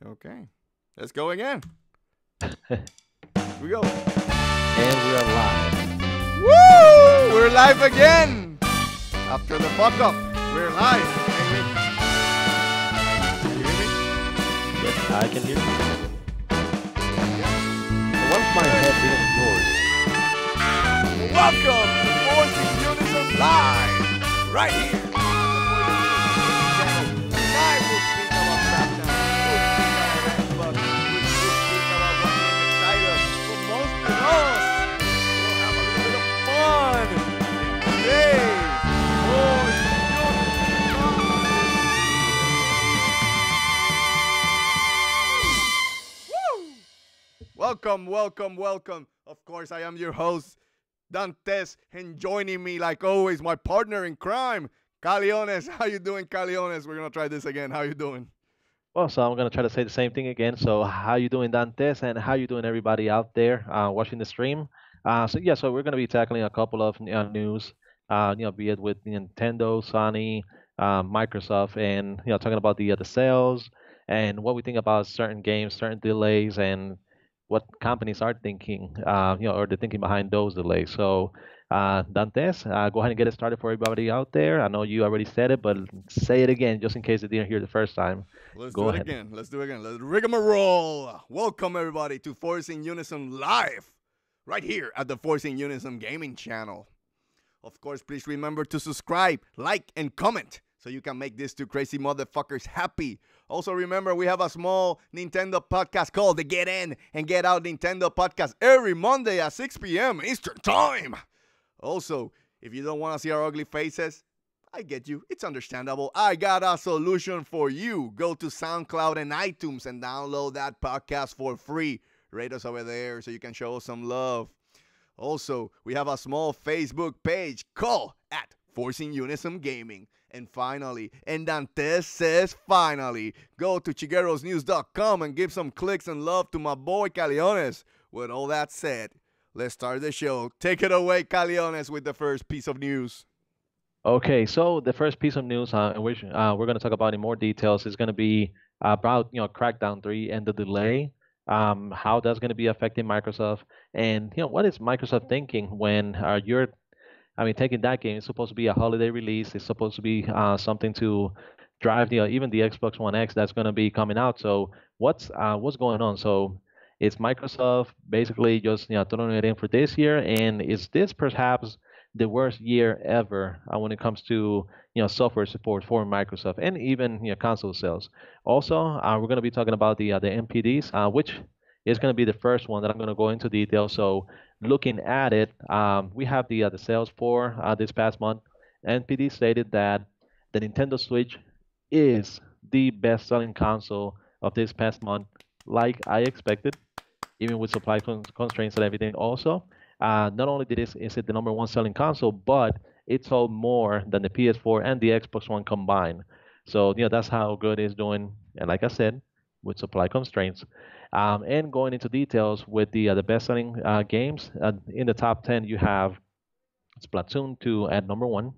Okay. Let's go again. And We go. we are live. Woo! We're live again. After the fuck up, we're live. Can you hear me? Yes, I can hear you. So what's my head bigger than yours? Welcome to Force In Unison Live. Right here. Tonight we'll speak about Crackdown. We'll speak about Xbox. We'll speak about what's excited us. But most of us, we'll have a little bit of fun in today's Force In Unison. Woo! Welcome, welcome, welcome. Of course, I am your host, Dantes, and joining me, like always, my partner in crime, Caliones. How you doing, Caliones? We're gonna try this again. How you doing? Well, so I'm gonna try to say the same thing again. So how you doing, Dantes, and how you doing, everybody out there watching the stream? So we're gonna be tackling a couple of news, be it with Nintendo, Sony, Microsoft, and talking about the sales and what we think about certain games, certain delays, and what companies are thinking, or the thinking behind those delays. So, Dantes, go ahead and get it started for everybody out there. I know you already said it, but say it again just in case they didn't hear the first time. Let's do Go it ahead. again. Let's do it again. Let's rigmarole. Welcome everybody to Force in Unison Live, right here at the Force in Unison Gaming channel. Of course, please remember to subscribe, like, and comment so you can make these two crazy motherfuckers happy. Also, remember we have a small Nintendo podcast called the Get In and Get Out Nintendo podcast every Monday at 6 p.m. Eastern Time. Also, if you don't want to see our ugly faces, I get you. It's understandable. I got a solution for you. Go to SoundCloud and iTunes and download that podcast for free. Rate us over there so you can show us some love. Also, we have a small Facebook page called at Forcing Unison Gaming. And finally, and Dantes says finally, go to chiguerosnews.com and give some clicks and love to my boy Caliones. With all that said, let's start the show. Take it away, Caliones, with the first piece of news. Okay, so the first piece of news, in which we're going to talk about in more details, is going to be about Crackdown 3 and the delay, how that's going to be affecting Microsoft, and what is Microsoft thinking when taking that game. It's supposed to be a holiday release. It's supposed to be something to drive even the Xbox One X that's going to be coming out. So what's going on? So is Microsoft basically just throwing it in for this year? And is this perhaps the worst year ever when it comes to software support for Microsoft and even console sales? Also, we're going to be talking about the NPDs, which is going to be the first one that I'm going to go into detail. So looking at it, we have the sales for this past month. NPD stated that the Nintendo Switch is the best-selling console of this past month, like I expected, even with supply constraints and everything. Also, not only is it the number one selling console, but it sold more than the PS4 and the Xbox One combined. So that's how good it's doing. And like I said, with supply constraints. And going into details with the best-selling games in the top 10, you have Splatoon 2 at number one.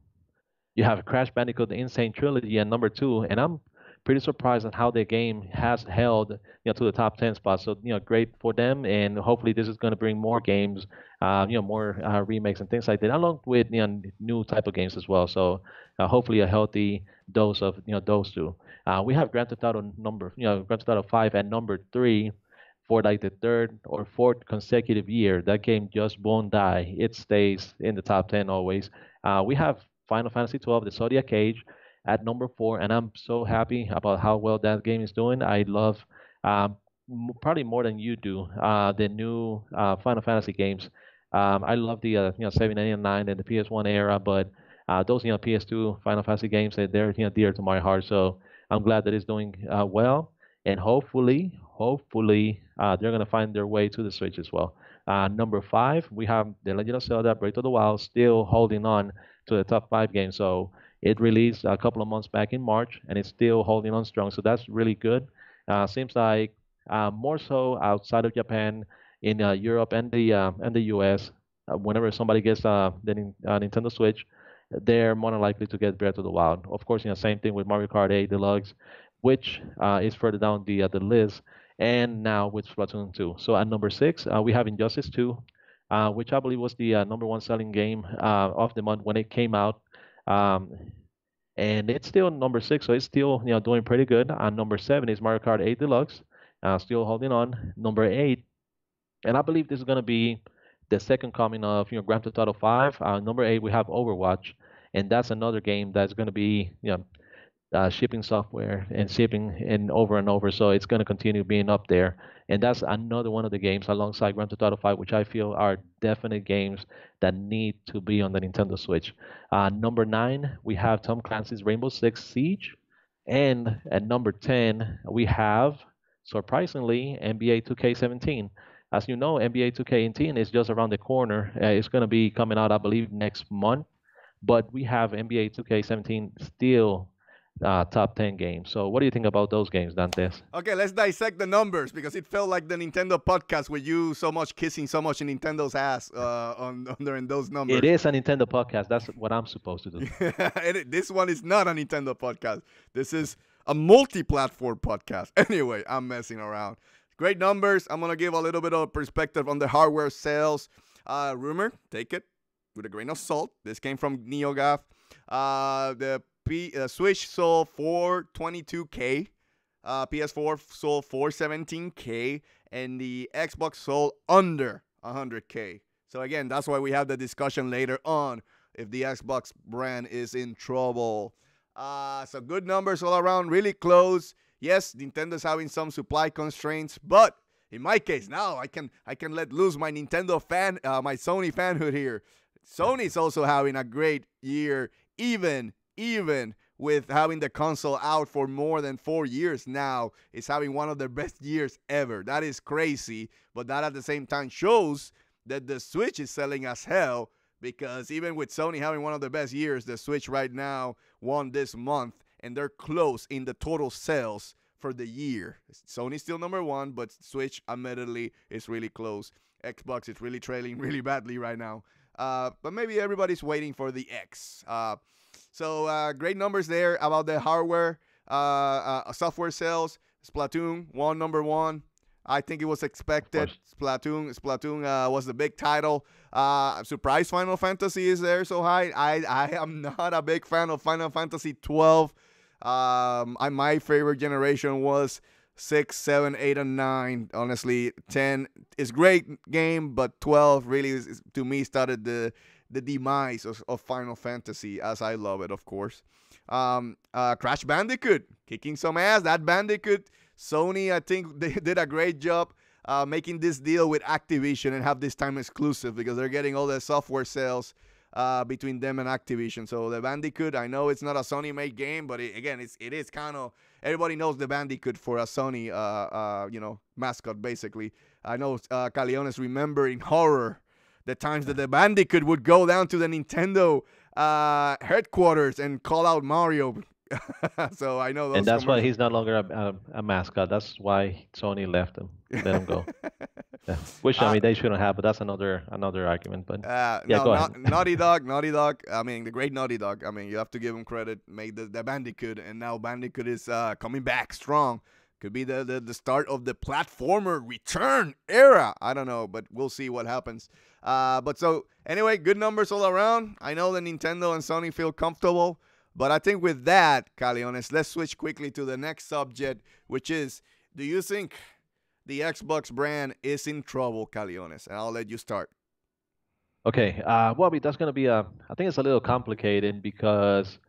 You have Crash Bandicoot: The Insane Trilogy at number two, and I'm pretty surprised at how the game has held to the top 10 spot. So great for them, and hopefully this is going to bring more games, more remakes and things like that, along with new type of games as well. So hopefully a healthy dose of those two. We have Grand Theft Auto 5 at number three for like the third or fourth consecutive year. That game just won't die. It stays in the top 10 always. We have Final Fantasy 12, the Zodiac Age, at number four, and I'm so happy about how well that game is doing. I love, probably more than you do, the new Final Fantasy games. I love the 7, 8, and 9 and the PS1 era, but those PS2 Final Fantasy games, they're dear to my heart. So I'm glad that it's doing well, and hopefully they're gonna find their way to the Switch as well. Number five, we have The Legend of Zelda: Breath of the Wild still holding on to the top five games. So it released a couple of months back in March, and it's still holding on strong. So that's really good. Seems like more so outside of Japan, in Europe and the US, whenever somebody gets the Nintendo Switch, they're more than likely to get Breath of the Wild. Of course, same thing with Mario Kart 8 Deluxe. which is further down the list, and now with Splatoon 2. So at number six, we have Injustice 2, which I believe was the number one selling game of the month when it came out. Um, and it's still number six, so it's still doing pretty good. Number seven is Mario Kart 8 Deluxe, still holding on. Number eight, and I believe this is going to be the second coming of Grand Theft Auto 5. Number eight, we have Overwatch, and that's another game that's going to be shipping software and shipping and over. So it's going to continue being up there. And that's another one of the games alongside Grand Theft Auto 5, which I feel are definite games that need to be on the Nintendo Switch. Number nine, we have Tom Clancy's Rainbow Six Siege. And at number 10, we have, surprisingly, NBA 2K17. As you know, NBA 2K18 is just around the corner. It's going to be coming out, I believe, next month. But we have NBA 2K17 still top 10 games. So what do you think about those games, Dantes? Okay, let's dissect the numbers because it felt like the Nintendo podcast with you so much kissing so much in Nintendo's ass on during those It numbers. is a Nintendo podcast. That's what I'm supposed to do. This one is not a Nintendo podcast. This is a multi-platform podcast. Anyway, I'm messing around. Great numbers. I'm gonna give a little bit of perspective on the hardware sales. Rumor, take it with a grain of salt. This came from NeoGAF. The Switch sold 422K. PS4 sold 417K, and the Xbox sold under 100K. So again, that's why we have the discussion later on if the Xbox brand is in trouble. So good numbers all around, really close. Yes, Nintendo's having some supply constraints, but in my case, now I can let loose my Nintendo fan, my Sony fanhood here. Sony's also having a great year, even with having the console out for more than 4 years now. It's having one of their best years ever. That is crazy, but that at the same time shows that the Switch is selling as hell, because even with Sony having one of the best years, the Switch right now won this month, and they're close in the total sales for the year. Sony's still number one, but Switch admittedly is really close. Xbox is really trailing really badly right now. But maybe everybody's waiting for the X. So great numbers there about the hardware, software sales. Splatoon won number one. I think it was expected. Splatoon was the big title. I'm surprised Final Fantasy is there so high. I am not a big fan of Final Fantasy 12. My favorite generation was 6, 7, 8, and 9. Honestly, 10 is great game, but 12 really to me started the demise of Final Fantasy, as I love it, of course. Crash Bandicoot kicking some ass. That Bandicoot, Sony, I think they did a great job making this deal with Activision and have this time exclusive, because they're getting all the software sales between them and Activision. So the Bandicoot, I know it's not a Sony-made game, but it is kind of, everybody knows the Bandicoot for a Sony, mascot basically. I know Caliones remember in horror the times that the Bandicoot would go down to the Nintendo headquarters and call out Mario. So I know those. And that's why commercials. he's no longer a mascot. That's why Sony left him, let him go. Yeah. Which I mean they shouldn't have, but that's another argument. But yeah, no, go ahead. Naughty Dog. I mean, the great Naughty Dog. I mean, you have to give him credit. Made the Bandicoot, and now Bandicoot is coming back strong. Could be the start of the platformer return era. I don't know, but we'll see what happens. But so anyway, good numbers all around. I know that Nintendo and Sony feel comfortable, but I think with that, Caliones, let's switch quickly to the next subject, which is, do you think the Xbox brand is in trouble, Caliones? And I'll let you start. Okay. Well, that's gonna be I think it's a little complicated because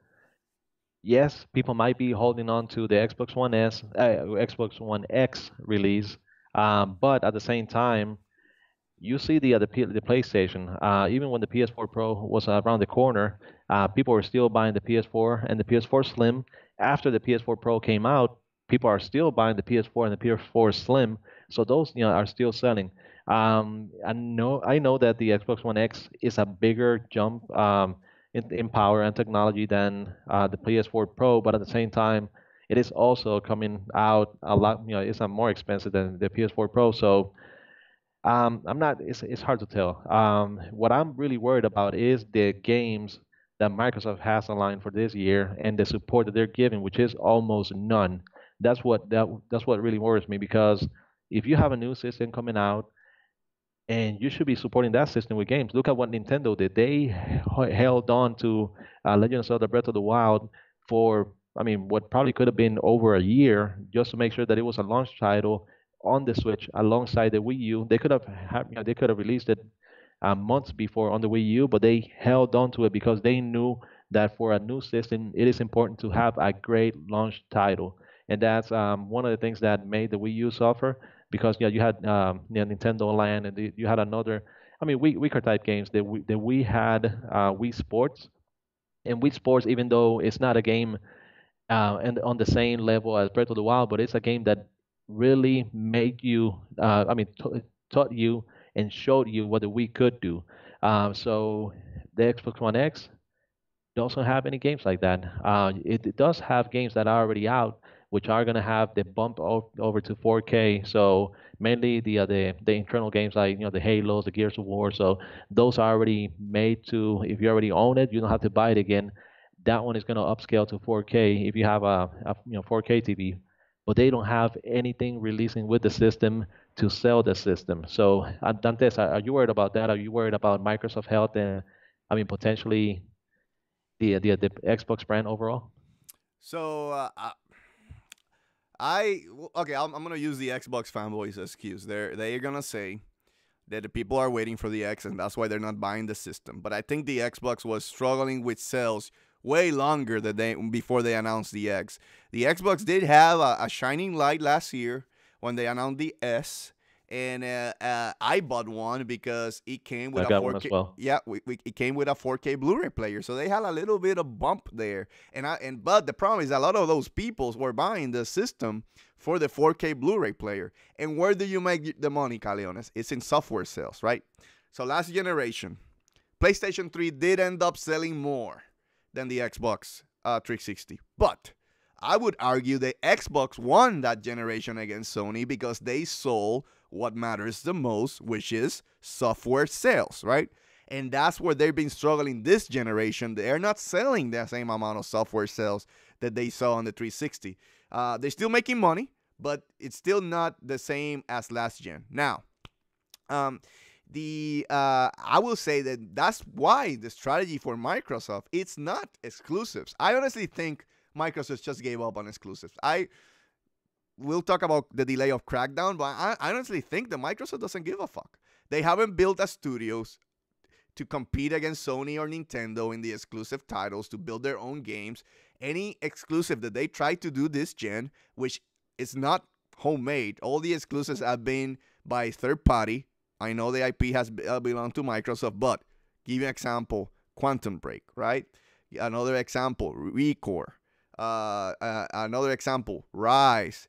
yes, people might be holding on to the Xbox One X release, but at the same time, you see the PlayStation. Even when the PS4 Pro was around the corner, people were still buying the PS4 and the PS4 Slim. After the PS4 Pro came out, people are still buying the PS4 and the PS4 Slim. So those are still selling. I know that the Xbox One X is a bigger jump in power and technology than the PS4 Pro, but at the same time, it is also coming out a lot. It's more expensive than the PS4 Pro. So I'm not. It's hard to tell. What I'm really worried about is the games that Microsoft has online for this year and the support that they're giving, which is almost none. That's what really worries me because if you have a new system coming out and you should be supporting that system with games. Look at what Nintendo did. They held on to Legend of Zelda: Breath of the Wild for, I mean, what probably could have been over a year, just to make sure that it was a launch title on the Switch alongside the Wii U. They could have, they could have released it months before on the Wii U, but they held on to it because they knew that for a new system, it is important to have a great launch title, and that's one of the things that made the Wii U suffer because yeah, you had Nintendo Land, and you had another. I mean, weaker type games that we had Wii Sports, and Wii Sports, even though it's not a game and on the same level as Breath of the Wild, but it's a game that really made you, taught you and showed you what the Wii could do. So the Xbox One X doesn't have any games like that. It does have games that are already out, which are gonna have the bump over to 4K. So mainly the internal games like the Halos, the Gears of War. So those are already made to. If you already own it, you don't have to buy it again. That one is gonna upscale to 4K if you have a 4K TV. But they don't have anything releasing with the system to sell the system. So Dantes, are you worried about that? Are you worried about Microsoft Health and potentially the Xbox brand overall? So okay, I'm gonna use the Xbox fanboys excuse. They're gonna say that the people are waiting for the X and that's why they're not buying the system. But I think the Xbox was struggling with sales way longer than before they announced the X. The Xbox did have a shining light last year when they announced the S, and I bought one because it came with I a got one as 4K. well. Yeah, it came with a 4K Blu-ray player, so they had a little bit of bump there. But the problem is a lot of those people were buying the system for the 4K Blu-ray player. And where do you make the money, Caleones? It's in software sales, right? So last generation, PlayStation 3 did end up selling more than the Xbox 360. But I would argue the Xbox won that generation against Sony because they sold what matters the most, which is software sales, right? And that's where they've been struggling this generation. They're not selling the same amount of software sales that they saw on the 360. They're still making money, but it's still not the same as last gen. Now, I will say that that's why the strategy for Microsoft, it's not exclusives. I honestly think Microsoft just gave up on exclusives. We'll talk about the delay of Crackdown, but I honestly think that Microsoft doesn't give a fuck. They haven't built a studios to compete against Sony or Nintendo in the exclusive titles to build their own games. Any exclusive that they try to do this gen, which is not homemade, all the exclusives have been by third party. I know the IP has belonged to Microsoft, but give you an example, Quantum Break, right? Another example, Recore. Another example, Rise.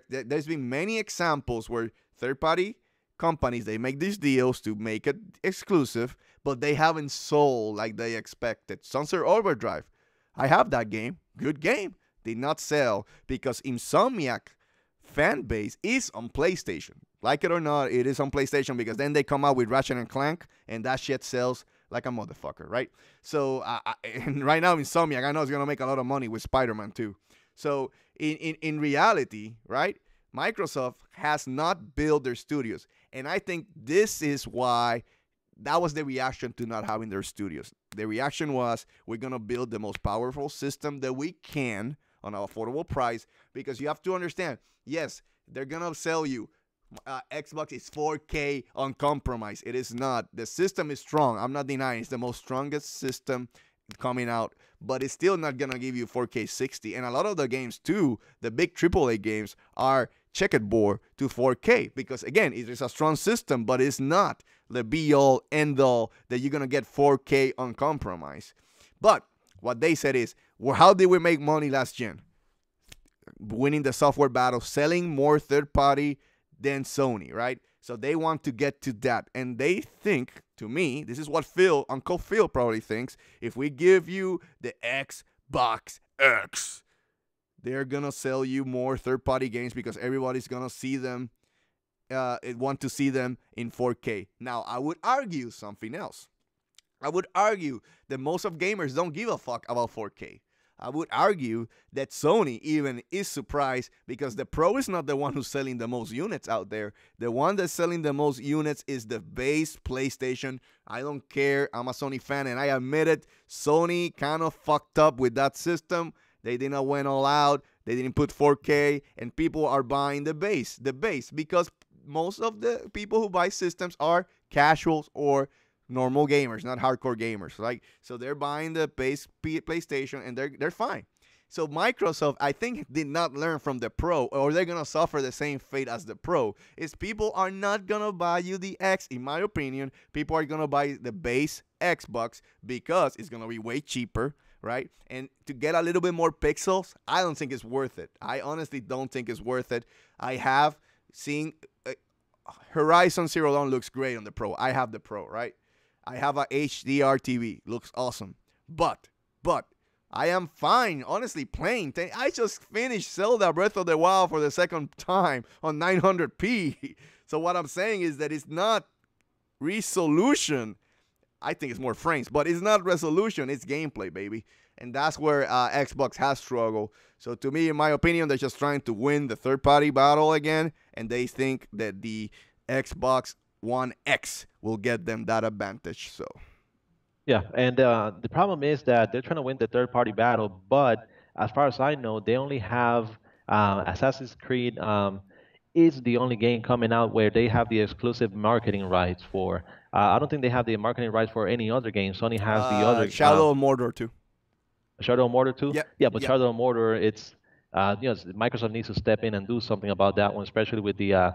There's been many examples where third-party companies, they make these deals to make it exclusive, but they haven't sold like they expected. Sunset Overdrive, I have that game, good game, did not sell because Insomniac fan base is on PlayStation. Like it or not, it is on PlayStation because then they come out with Ratchet and Clank, and that shit sells like a motherfucker, right? So, and right now, Insomniac, I know it's going to make a lot of money with Spider-Man too. So, in reality, right, Microsoft has not built their studios. And I think this is why that was the reaction to not having their studios. The reaction was, we're going to build the most powerful system that we can on an affordable price, because you have to understand, yes, they're going to sell you Xbox is 4K uncompromised. It is not. The system is strong. I'm not denying it's the most strongest system coming out, but it's still not gonna give you 4K 60. And a lot of the games too, the big AAA games, are checkerboard to 4K because again, it is a strong system, but it's not the be all end all that you're gonna get 4K uncompromised. But what they said is, well, how did we make money last gen? Winning the software battle, selling more third party than Sony, right? So they want to get to that. And they think, to me, this is what Uncle Phil probably thinks, if we give you the Xbox X, they're going to sell you more third-party games because everybody's going to see them, want to see them in 4K. Now, I would argue something else. I would argue that most of gamers don't give a fuck about 4K. I would argue that Sony even is surprised because the Pro is not the one who's selling the most units out there. The one that's selling the most units is the base PlayStation. I don't care. I'm a Sony fan, and I admit it. Sony kind of fucked up with that system. They didn't went all out. They didn't put 4K, and people are buying the base, because most of the people who buy systems are casuals or normal gamers, not hardcore gamers, right? So they're buying the base PlayStation, and they're fine. So Microsoft, I think, did not learn from the Pro, or they're gonna suffer the same fate as the Pro. Is people are not gonna buy you the X, in my opinion. People are gonna buy the base Xbox because it's gonna be way cheaper, right? And to get a little bit more pixels, I don't think it's worth it. I honestly don't think it's worth it. I have seen Horizon Zero Dawn looks great on the Pro. I have the Pro, right? I have a HDR TV. Looks awesome. But I am fine, honestly, playing. I just finished Zelda Breath of the Wild for the second time on 900p. So what I'm saying is that it's not resolution. I think it's more frames, but it's not resolution. It's gameplay, baby. And that's where Xbox has struggled. So to me, in my opinion, they're just trying to win the third-party battle again, and they think that the Xbox One X will get them that advantage. So Yeah, and the problem is that they're trying to win the third-party battle, but as far as I know, they only have Assassin's Creed is the only game coming out where they have the exclusive marketing rights for. I don't think they have the marketing rights for any other game. Sony has the other Shadow of Mordor too. Shadow of Mordor too. Yeah, Yeah, but yeah. Shadow of Mordor, it's Microsoft needs to step in and do something about that one, especially with the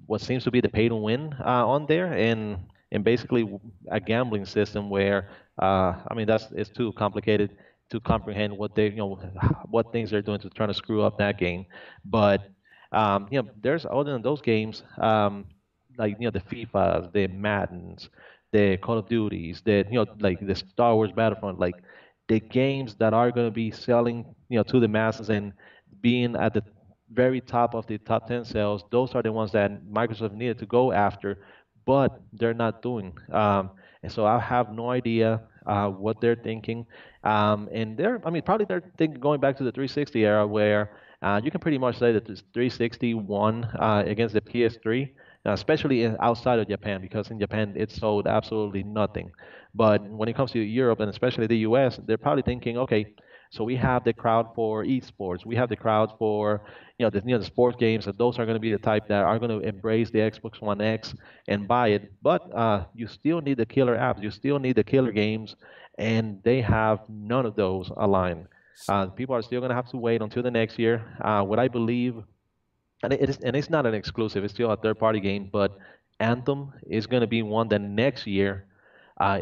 what seems to be the pay to win on there, and basically a gambling system where I mean that's it's too complicated to comprehend what they what things they're doing to try to screw up that game. But there's other than those games like the FIFAs, the Maddens, the Call of Duties, the like the Star Wars Battlefront, like the games that are going to be selling to the masses and being at the very top of the top 10 sales, those are the ones that Microsoft needed to go after, but they're not doing. And so I have no idea what they're thinking. And I mean, probably they're thinking going back to the 360 era where you can pretty much say that the 360 won against the PS3, especially outside of Japan, because in Japan it sold absolutely nothing. But when it comes to Europe and especially the US, they're probably thinking, okay, so we have the crowd for esports, we have the crowd for the sports games, and those are going to be the type that are going to embrace the Xbox One X and buy it. But you still need the killer apps, you still need the killer games, and they have none of those aligned. People are still going to have to wait until the next year. What I believe, and it's not an exclusive, it's still a third-party game, but Anthem is going to be one that next year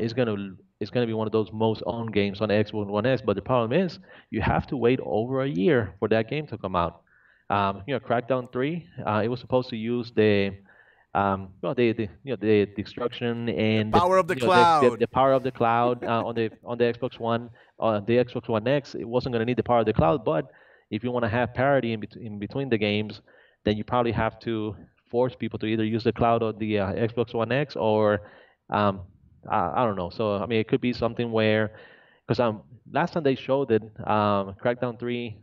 is going to be one of those most owned games on Xbox One S. But the problem is you have to wait over a year for that game to come out. Crackdown 3, it was supposed to use the destruction The and power of the the cloud. the power of the cloud on the Xbox One, the Xbox One X. It wasn't going to need the power of the cloud, but if you want to have parity in between the games, then you probably have to force people to either use the cloud or the Xbox One X, or um, I don't know. So I mean, it could be something where, because last time they showed it, Crackdown 3,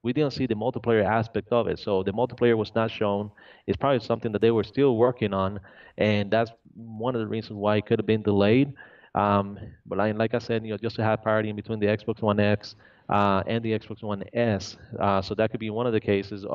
we didn't see the multiplayer aspect of it. So the multiplayer was not shown. It's probably something that they were still working on, and that's one of the reasons why it could have been delayed. But like I said, just to have parity in between the Xbox One X and the Xbox One S, so that could be one of the cases.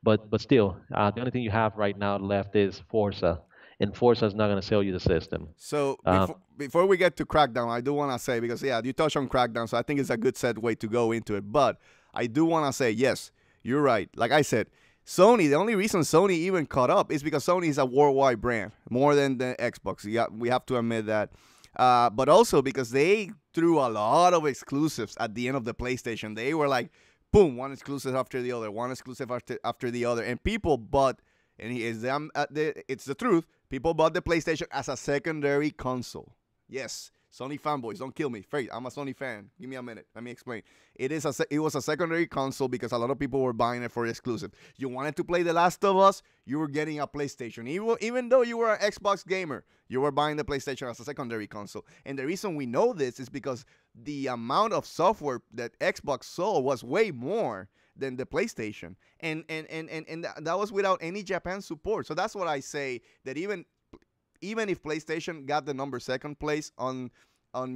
But still, the only thing you have right now left is Forza, and Forza is not going to sell you the system. So Um, before we get to Crackdown, I do want to say, because yeah, you touched on Crackdown, so I think it's a good segue to go into it. But I do want to say, yes, you're right. Like I said, Sony, the only reason Sony even caught up is because Sony is a worldwide brand more than the Xbox. Yeah, we have to admit that. But also because they threw a lot of exclusives at the end of the PlayStation. They were like, boom, one exclusive after the other, one exclusive after the other, and people bought. And it's the truth. People bought the PlayStation as a secondary console. Yes. Sony fanboys, don't kill me. Fate, I'm a Sony fan. Give me a minute. Let me explain. It was a secondary console because a lot of people were buying it for exclusive. You wanted to play The Last of Us, you were getting a PlayStation. Even though you were an Xbox gamer, you were buying the PlayStation as a secondary console. And the reason we know this is because the amount of software that Xbox sold was way more than the PlayStation. And that was without any Japan support. So that's what I say, that even if PlayStation got the number second place on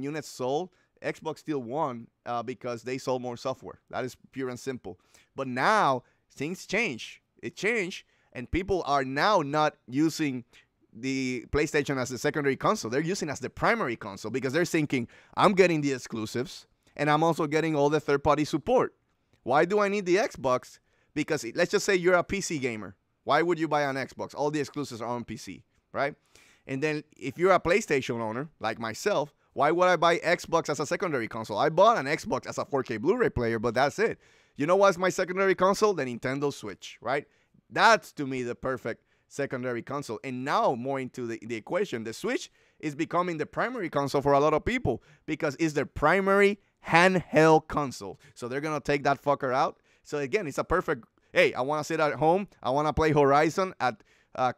units sold, Xbox still won because they sold more software. That is pure and simple. But now things change. It changed, and people are now not using the PlayStation as the secondary console. They're using it as the primary console because they're thinking, I'm getting the exclusives, and I'm also getting all the third-party support. Why do I need the Xbox? Because let's just say you're a PC gamer. Why would you buy an Xbox? All the exclusives are on PC, right? And then if you're a PlayStation owner, like myself, why would I buy Xbox as a secondary console? I bought an Xbox as a 4K Blu-ray player, but that's it. You know what's my secondary console? The Nintendo Switch, right? That's, to me, the perfect secondary console. And now, more into the equation, the Switch is becoming the primary console for a lot of people because it's their primary handheld console. So they're going to take that fucker out. So, again, it's a perfect, hey, I want to sit at home. I want to play Horizon at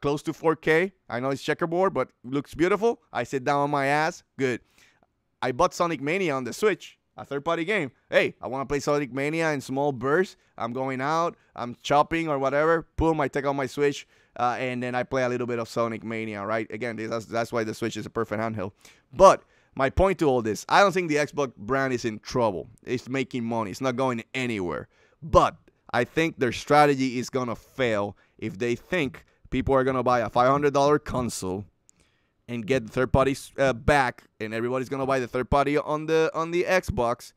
close to 4K. I know it's checkerboard, but looks beautiful. I sit down on my ass. Good. I bought Sonic Mania on the Switch, a third-party game. Hey, I want to play Sonic Mania in small bursts. I'm going out. I'm shopping or whatever. Boom, I take out my Switch, and then I play a little bit of Sonic Mania, right? Again, that's why the Switch is a perfect handheld. But my point to all this, I don't think the Xbox brand is in trouble. It's making money. It's not going anywhere. But I think their strategy is going to fail if they think people are going to buy a $500 console and get the third parties back, and everybody's going to buy the third party on the Xbox,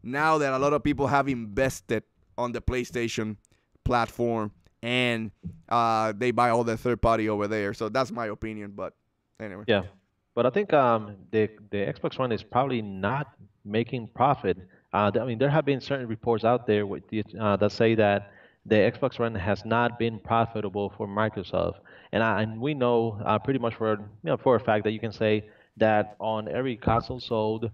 now that a lot of people have invested on the PlayStation platform, and they buy all the third party over there. So that's my opinion, but anyway. Yeah, but I think the Xbox One is probably not making profit. I mean, there have been certain reports out there that say that the Xbox One has not been profitable for Microsoft, and we know pretty much for a fact that you can say that on every console sold,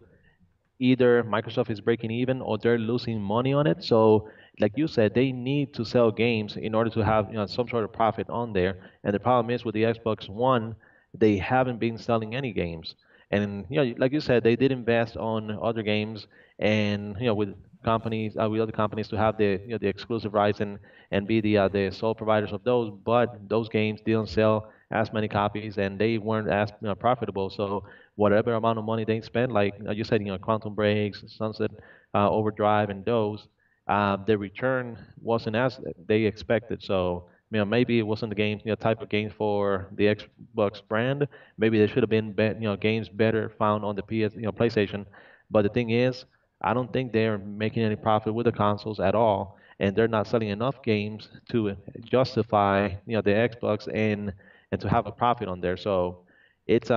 either Microsoft is breaking even or they're losing money on it. So, like you said, they need to sell games in order to have some sort of profit on there. And the problem is with the Xbox One, they haven't been selling any games. And like you said, they did invest on other games, and with other companies to have the exclusive rights and be the sole providers of those. But those games didn't sell as many copies, and they weren't as profitable. So whatever amount of money they spend, like you said, Quantum Breaks, Sunset Overdrive, and those, the return wasn't as they expected. So maybe it wasn't the game, type of game for the Xbox brand. Maybe there should have been, games better found on the PlayStation. But the thing is, I don't think they're making any profit with the consoles at all, and they're not selling enough games to justify, the Xbox and to have a profit on there. So it's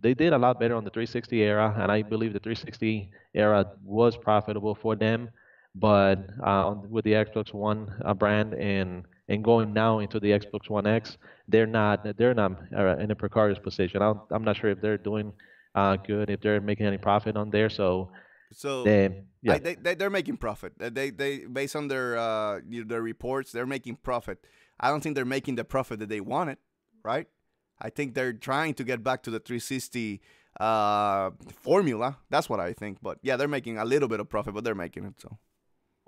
they did a lot better on the 360 era, and I believe the 360 era was profitable for them. But with the Xbox One brand and going now into the Xbox One X, they're not in a precarious position. I'm not sure if they're doing good, if they're making any profit on there. So So yeah. they're making profit. They based on their reports, they're making profit. I don't think they're making the profit that they wanted, right? I think they're trying to get back to the 360 formula. That's what I think. But yeah, they're making a little bit of profit, but they're making it. So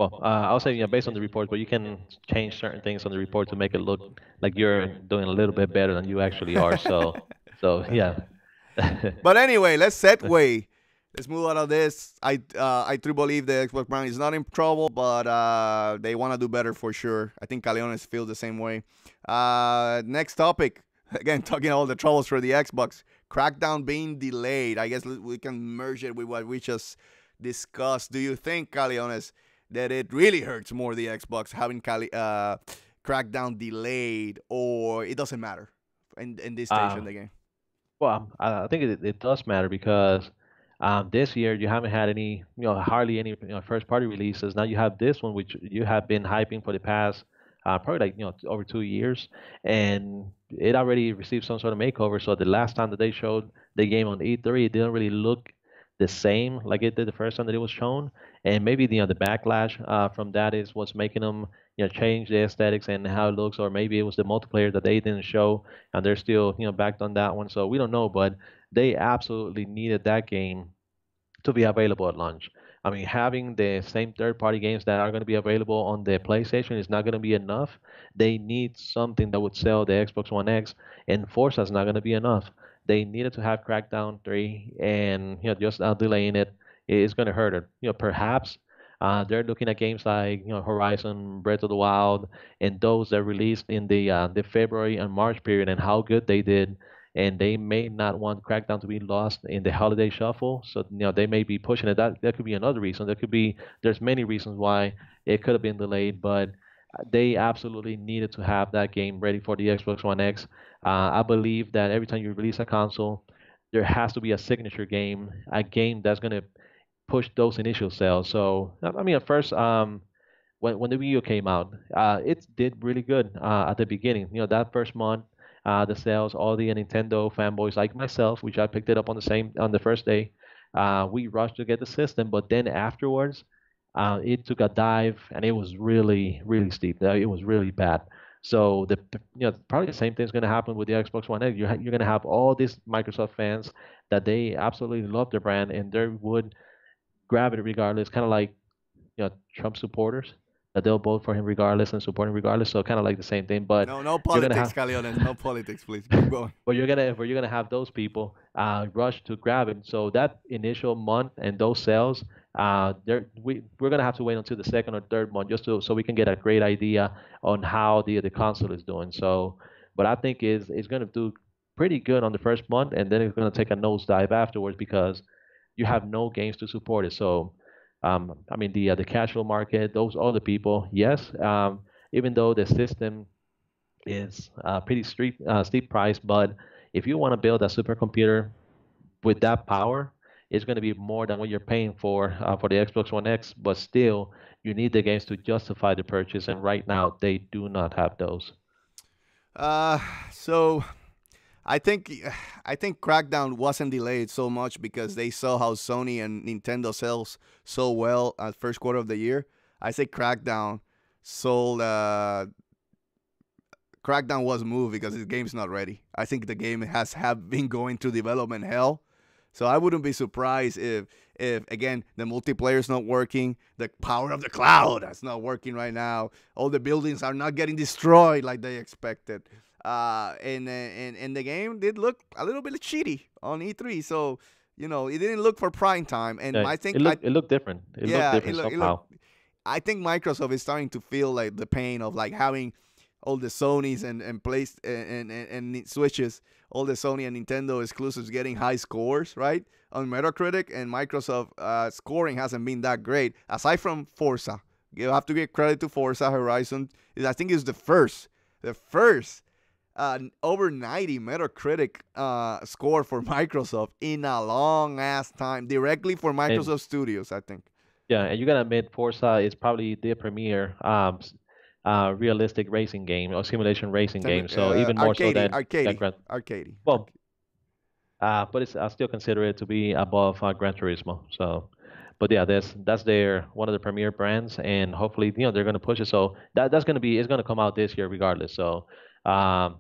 Well, I'll say, based on the reports, but you can change certain things on the report to make it look like you're doing a little bit better than you actually are. So yeah. but anyway, let's segue. Let's move out of this. I truly believe the Xbox brand is not in trouble, but they want to do better for sure. I think Caleones feels the same way. Next topic. Again, talking all the troubles for the Xbox. Crackdown being delayed. I guess we can merge it with what we just discussed. Do you think, Caleones, that it really hurts more the Xbox having Crackdown delayed, or it doesn't matter in this stage of Um, the game? well, I think it does matter because this year you haven't had any, hardly any, first party releases. Now you have this one, which you have been hyping for the past probably like over 2 years, and it already received some sort of makeover. So the last time that they showed the game on E3, it didn't really look the same like it did the first time that it was shown. And maybe the backlash from that is what's making them change the aesthetics and how it looks, or maybe it was the multiplayer that they didn't show and they're still backed on that one. So we don't know, but they absolutely needed that game to be available at launch. I mean, having the same third-party games that are going to be available on the PlayStation is not going to be enough. They need something that would sell the Xbox One X, and Forza is not going to be enough. They needed to have Crackdown 3, and just delaying it is going to hurt it. Perhaps they're looking at games like Horizon, Breath of the Wild, and those that released in the February and March period, and how good they did, and they may not want Crackdown to be lost in the holiday shuffle. So they may be pushing it. That could be another reason. There's many reasons why it could have been delayed, but they absolutely needed to have that game ready for the Xbox One X. I believe that every time you release a console, there has to be a signature game, a game that's gonna push those initial sales. So I mean, at first, when the Wii U came out, it did really good at the beginning. That first month, the sales, all the Nintendo fanboys like myself, which I picked it up on the first day, we rushed to get the system. But then afterwards, it took a dive, and it was really really steep. It was really bad. So probably the same thing's going to happen with the Xbox One X. You're going to have all these Microsoft fans that they absolutely love their brand, and they would grab it regardless. Kind of like Trump supporters that they'll vote for him regardless and support him regardless. So kind of like the same thing, but No, no you're gonna politics, have Caliones. No politics, please. Keep going. but you're gonna have those people rush to grab it. So that initial month and those sales, we're gonna have to wait until the second or third month just so we can get a great idea on how the console is doing. So, but I think is gonna do pretty good on the first month, and then it's gonna take a nosedive afterwards because you have no games to support it. So, I mean, the casual market, those other people, yes, even though the system is pretty steep price, but if you want to build a supercomputer with that power, it's going to be more than what you're paying for the Xbox One X. But still, you need the games to justify the purchase, and right now they do not have those. Uh, so I think I think Crackdown wasn't delayed so much because they saw how Sony and Nintendo sells so well at first quarter of the year. I say sold. Crackdown was moved because the game's not ready. I think the game has have been going through development hell. So I wouldn't be surprised if again the multiplayer is not working, the power of the cloud that's not working right now. All the buildings are not getting destroyed like they expected. And the game did look a little bit cheaty on E3. So it didn't look for prime time. And Yeah, I think it looked different. It looked yeah, different somehow. I think Microsoft is starting to feel like the pain of like having all the Sonys and place and switches, all the Sony and Nintendo exclusives getting high scores, right? On Metacritic, and Microsoft scoring hasn't been that great aside from Forza. You have to give credit to Forza Horizon. I think it's the first over 90 Metacritic score for Microsoft in a long ass time, directly for And Microsoft Studios, I think. yeah, and you gotta admit, Forza is probably the premier realistic racing game or simulation racing game. So even more so than Gran. Arcade. Well, but I still consider it to be above Gran Turismo. So, but yeah, that's their one of the premier brands, and hopefully they're gonna push it. So it's gonna come out this year regardless. So, um,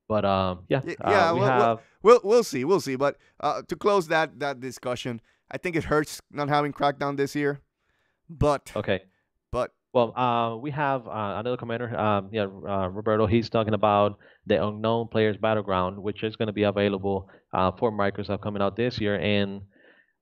but yeah, Yeah, we well, have we'll see. But to close that discussion, I think it hurts not having Crackdown this year. But okay. but Well, we have another commenter, Roberto. He's talking about the Unknown Players Battleground, which is going to be available for Microsoft coming out this year. And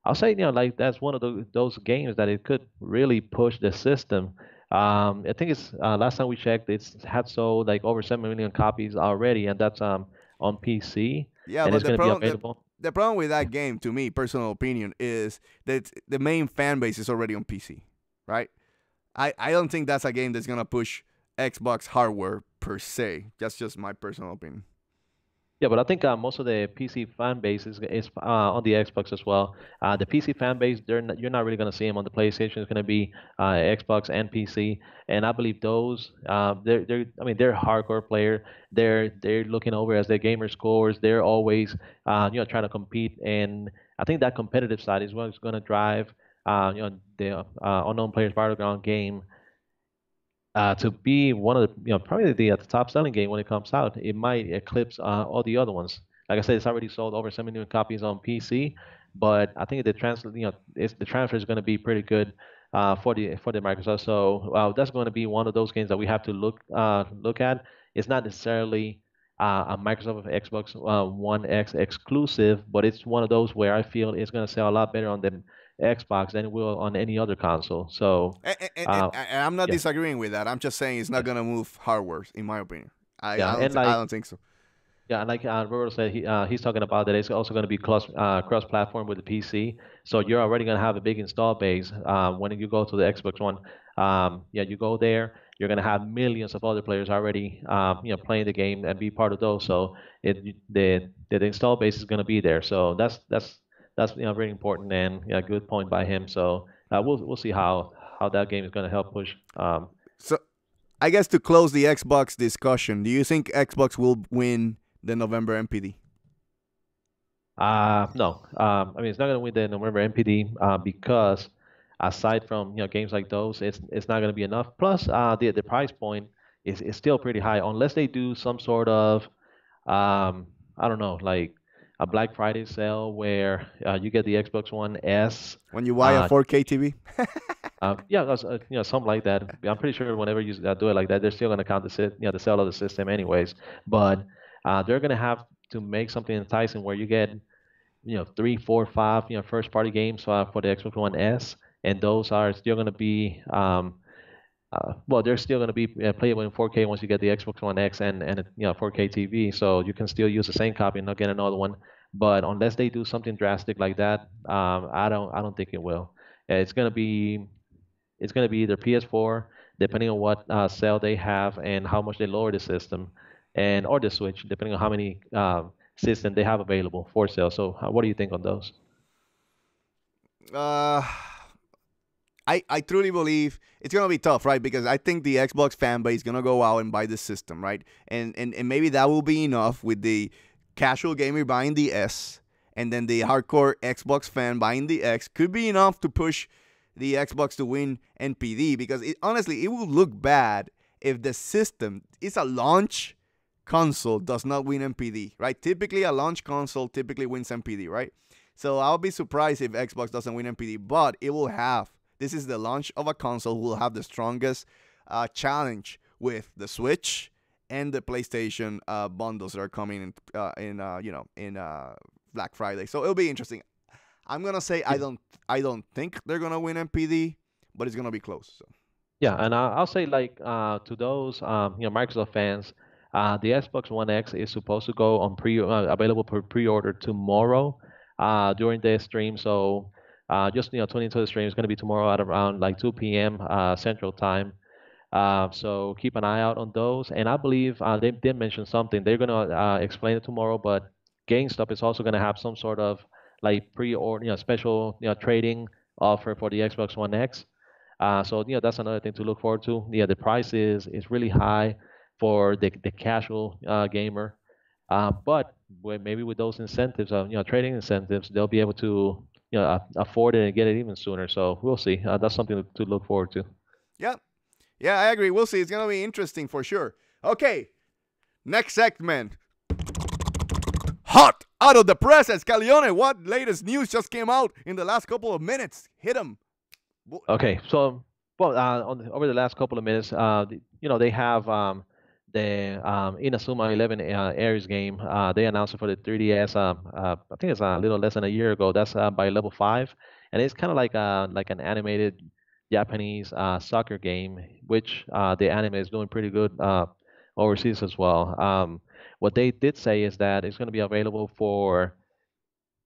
I'll say, like that's one of those games that it could really push the system. I think it's last time we checked, it's had sold like over 7 million copies already, and that's on PC, yeah, and but it's going to be available. the problem with that game, to me, personal opinion, is that the main fan base is already on PC, right? I don't think that's a game that's gonna push Xbox hardware per se. That's just my personal opinion. Yeah, but I think most of the PC fan base is on the Xbox as well. The PC fan base, you're not really going to see them on the PlayStation. It's going to be Xbox and PC, and I believe those I mean they're hardcore player. They're looking over as their gamer scores. They're always trying to compete, and I think that competitive side is what's going to drive the unknown players battleground game to be one of the probably the top selling game when it comes out. It might eclipse all the other ones. Like I said, it's already sold over 7 million copies on PC, but I think the transfer is going to be pretty good for the Microsoft. So that's going to be one of those games that we have to look at. It's not necessarily a Microsoft Xbox One X exclusive, but it's one of those where I feel it's going to sell a lot better on the Xbox than it will on any other console. So. Uh, And I'm not yeah. disagreeing with that. I'm just saying it's not Yeah, gonna move hardware, in my opinion. yeah, and I like don't think so. yeah, and like Roberto said, he's talking about that it's also going to be cross-platform with the PC. So you're already going to have a big install base when you go to the Xbox One. Yeah, you go there, you're going to have millions of other players already, playing the game and be part of those. So the install base is going to be there. So that's very important and yeah, good point by him. So we'll see how that game is going to help push. So I guess to close the Xbox discussion, do you think Xbox will win the November MPD? No. I mean, it's not going to win the November NPD because aside from games like those, it's not going to be enough. Plus, the price point is still pretty high unless they do some sort of I don't know, like a Black Friday sale where you get the Xbox One S. When you buy a Uh, 4K TV? yeah, something like that. I'm pretty sure whenever you do it like that, they're still going to count the sale of the system anyways. But they're going to have to make something enticing where you get three, four, five, first party games for the Xbox One S, and those are still going to be, well, they're still going to be playable in 4K once you get the Xbox One X and 4K TV, so you can still use the same copy and not get another one. But unless they do something drastic like that, I don't think it will. It's going to be either PS4, depending on what sale they have and how much they lower the system, and or the Switch, depending on how many system they have available for sale. So, what do you think on those? Uh, I truly believe it's gonna be tough, right? Because I think the Xbox fan base is gonna go out and buy the system, right? And maybe that will be enough with the casual gamer buying the S, and then the hardcore Xbox fan buying the X could be enough to push the Xbox to win NPD. Because honestly, it would look bad if the system is a launch console does not win NPD, right? Typically, a launch console typically wins NPD, right? So I'll be surprised if Xbox doesn't win NPD, but it will have. This is the launch of a console who will have the strongest challenge with the Switch and the PlayStation bundles that are coming in Black Friday. So it'll be interesting. I'm gonna say Yeah, I don't think they're gonna win NPD, but it's gonna be close. So. yeah, and I'll say like to those Microsoft fans, the Xbox One X is supposed to go on available for pre-order tomorrow during the stream. So just tune into the stream. It's going to be tomorrow at around like 2 p.m. Central Time. So keep an eye out on those. And I believe they did mention something. They're going to explain it tomorrow, but GameStop is also going to have some sort of like pre-order, special, trading offer for the Xbox One X. So that's another thing to look forward to. Yeah, the price is really high for the casual gamer, but maybe with those incentives, trading incentives, they'll be able to afford it and get it even sooner. So we'll see. That's something to look forward to. Yeah, yeah, I agree. We'll see. It's gonna be interesting for sure. Okay, next segment. Hot out of the press, Escalione. What latest news just came out in the last couple of minutes? Hit him. Okay, so well, over the last couple of minutes, they have the Inazuma 11 Aries game. They announced it for the 3DS. I think it's a little less than a year ago. That's by Level 5, and it's kind of like an animated Japanese soccer game, which the anime is doing pretty good overseas as well. What they did say is that it's going to be available for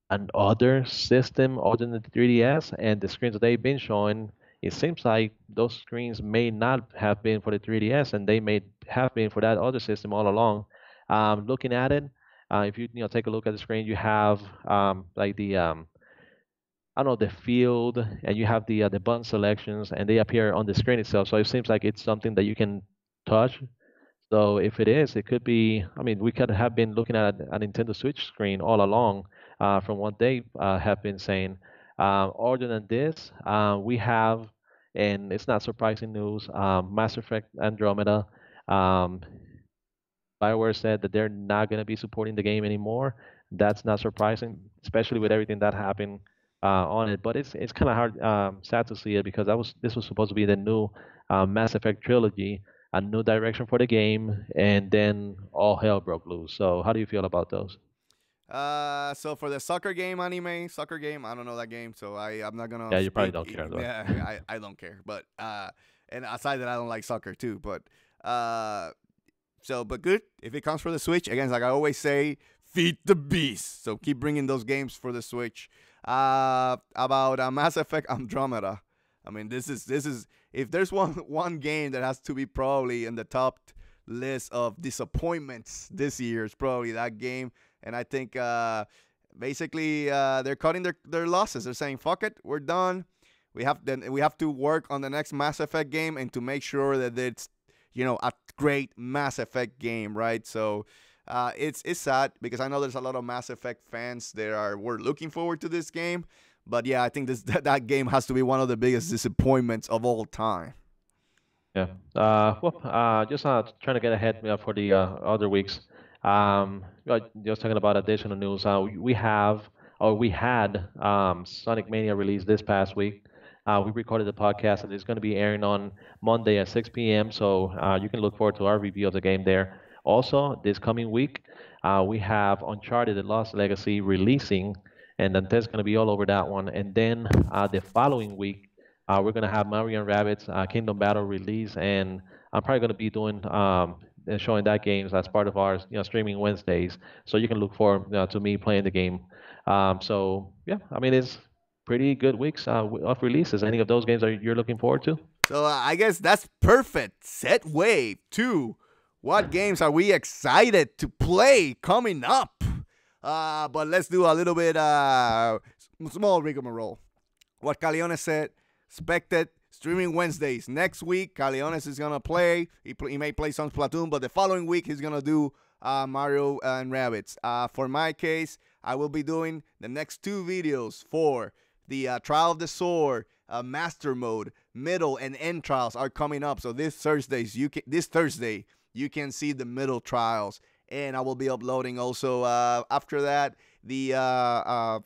another system other than the 3DS, and the screens that they've been showing, it seems like those screens may not have been for the 3DS, and they may have been for that other system all along. Looking at it, If you take a look at the screen, you have like the I don't know, the field, and you have the button selections, and they appear on the screen itself. So it seems like it's something that you can touch. So if it is, it could be. I mean, we could have been looking at a Nintendo Switch screen all along, from what they have been saying. Other than this, we have, and it's not surprising news. Mass Effect Andromeda. Um, BioWare said that they're not going to be supporting the game anymore. That's not surprising, especially with everything that happened on it. But it's kind of hard, sad to see it because this was supposed to be the new Mass Effect trilogy, a new direction for the game, and then all hell broke loose. So how do you feel about those? So for the soccer game anime, soccer game, I don't know that game, so I'm not Yeah, gonna you probably speak. don't care though. Yeah, I don't care, but and aside that, I don't like soccer too, but uh, but good if it comes for the Switch. Again, like I always say, feed the beast. So keep bringing those games for the Switch. About Mass Effect Andromeda. I mean, this is if there's one game that has to be probably in the top list of disappointments this year, it's probably that game. And I think basically they're cutting their losses. They're saying, "Fuck it, we're done. We have to work on the next Mass Effect game and to make sure that it's a great Mass Effect game, right?" So it's sad because I know there's a lot of Mass Effect fans that were looking forward to this game, but yeah, I think that game has to be one of the biggest disappointments of all time. Yeah. Just trying to get ahead for the other weeks. Just talking about additional news. We have, or we had, Sonic Mania released this past week. We recorded the podcast, and it's going to be airing on Monday at 6 p.m. So you can look forward to our review of the game there. Also, this coming week, we have Uncharted: The Lost Legacy releasing, and then there's going to be all over that one. And then the following week, we're gonna have Mario and Rabbids Kingdom Battle release, and I'm probably gonna be doing showing that games as part of our streaming Wednesdays. So you can look forward to me playing the game. So yeah, I mean it's pretty good weeks of releases. Any of those games are you're looking forward to? So I guess that's perfect. Set wave to what games are we excited to play coming up? But let's do a little bit small rigmarole. What Caleones said, expected streaming Wednesdays. Next week, Caleones is gonna play. He may play some Splatoon, but the following week he's gonna do Mario and Rabbits. For my case, I will be doing the next two videos for the Trial of the Sword, Master Mode, Middle, and End trials are coming up. So this Thursday you can see the middle trials, and I will be uploading also after that the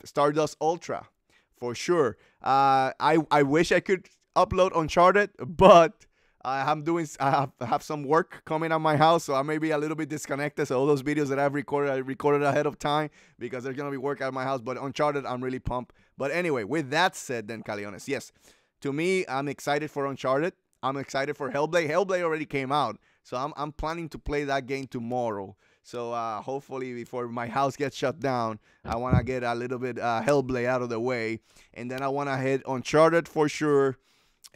Stardust Ultra for sure. I wish I could upload Uncharted, but I have some work coming at my house, so I may be a little bit disconnected. So all those videos that I've recorded, I recorded ahead of time because there's gonna be work at my house. But Uncharted, I'm really pumped. But anyway, with that said, then Caliones, yes, to me, I'm excited for Uncharted. I'm excited for Hellblade. Hellblade already came out, so I'm planning to play that game tomorrow. So hopefully before my house gets shut down, I want to get a little bit Hellblade out of the way, and then I want to hit Uncharted for sure.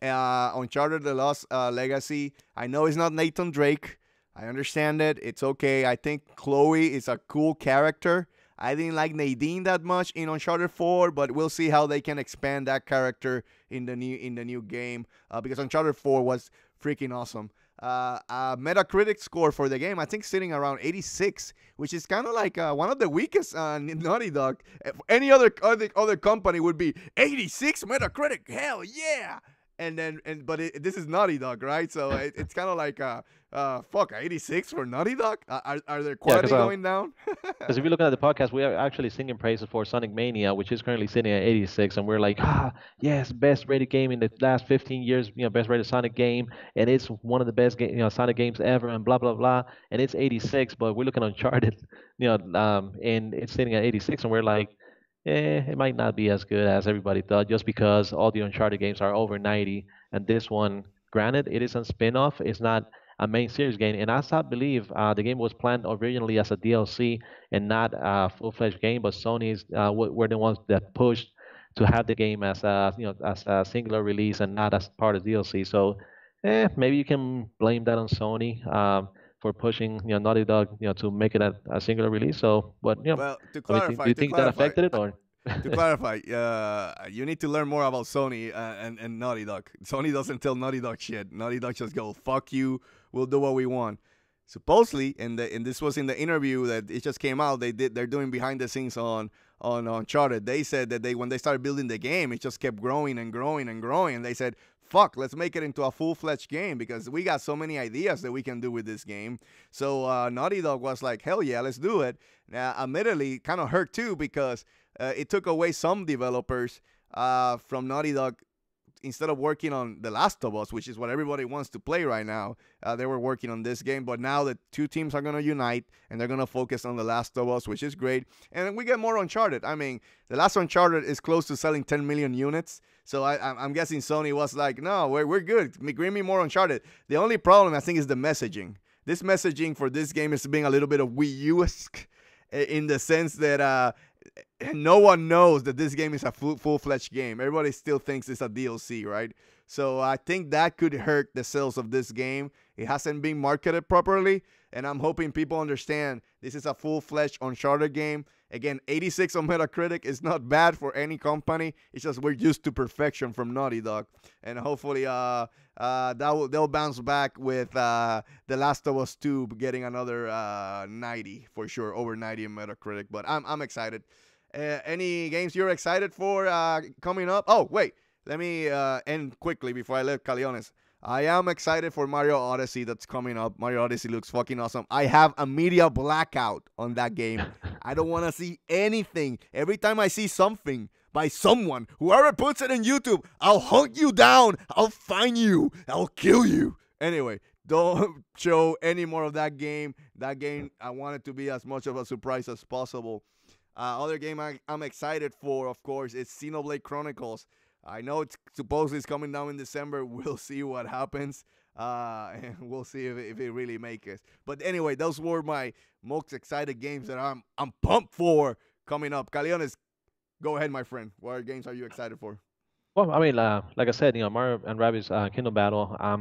Uncharted: The Lost Legacy. I know it's not Nathan Drake. I understand it. It's okay. I think Chloe is a cool character. I didn't like Nadine that much in Uncharted 4, but we'll see how they can expand that character in the new game. Because Uncharted 4 was freaking awesome. Metacritic score for the game, I think, sitting around 86, which is kind of like one of the weakest Naughty Dog. Any other company would be 86 Metacritic. Hell yeah! But this is Naughty Dog, right? So it's kind of like fuck 86 for Naughty Dog. Are their Yeah, quality going down? because if you're looking at the podcast, we are actually singing praises for Sonic Mania, which is currently sitting at 86, and we're like, yes, best rated game in the last 15 years, best rated Sonic game, and it's one of the best Sonic games ever, and blah blah blah, and it's 86, but we're looking at Uncharted, and it's sitting at 86, and we're like, it might not be as good as everybody thought, just because all the Uncharted games are over 90, and this one, granted, it is a spin-off, it's not a main series game, and as I believe, the game was planned originally as a DLC and not a full-fledged game. But Sony's were the ones that pushed to have the game as a singular release and not as part of DLC. So, maybe you can blame that on Sony. for pushing Naughty Dog to make it a singular release. So, but Well, to I mean, do clarify, you think that affected it or? to clarify, you need to learn more about Sony and Naughty Dog. Sony doesn't tell Naughty Dog shit. Naughty Dog just go, "Fuck you, we'll do what we want." Supposedly, and this was in the interview that it just came out. They're doing behind the scenes on Uncharted. They said that when they started building the game, it just kept growing and growing and growing. And they said, "Fuck, let's make it into a full-fledged game because we got so many ideas that we can do with this game." So Naughty Dog was like, "Hell yeah, let's do it." Now, admittedly, kind of hurt too because it took away some developers from Naughty Dog. Instead of working on The Last of Us, which is what everybody wants to play right now, they were working on this game. But now the two teams are going to unite and they're going to focus on The Last of Us, which is great. And we get more Uncharted. I mean, the last Uncharted is close to selling 10 million units. So I'm guessing Sony was like, no, we're good. Bring me more Uncharted. The only problem, I think, is the messaging. This messaging for this game is being a little bit of Wii U-esque in the sense that no one knows that this game is a full-fledged game. Everybody still thinks it's a DLC, right? So I think that could hurt the sales of this game. It hasn't been marketed properly, and I'm hoping people understand this is a full-fledged Uncharted game. Again, 86 on Metacritic is not bad for any company. It's just we're used to perfection from Naughty Dog, and hopefully they'll bounce back with The Last of Us 2 getting another 90 for sure, over 90 in Metacritic. But I'm excited. Any games you're excited for coming up? Oh, wait. Let me end quickly before I let Caliones. I am excited for Mario Odyssey that's coming up. Mario Odyssey looks fucking awesome. I have a media blackout on that game. I don't want to see anything. Every time I see something by someone, whoever puts it in YouTube, I'll hunt you down. I'll find you. I'll kill you. Anyway, don't show any more of that game. That game, I want it to be as much of a surprise as possible. Other game I'm excited for, of course, is Xenoblade Chronicles. I know it's supposedly coming down in December. We'll see what happens. And we'll see if it really makes it. But anyway, those were my most excited games that I'm pumped for coming up. Caliones, go ahead, my friend. What games are you excited for? Well, I mean, like I said, Mario and Rabbids Kingdom Battle. I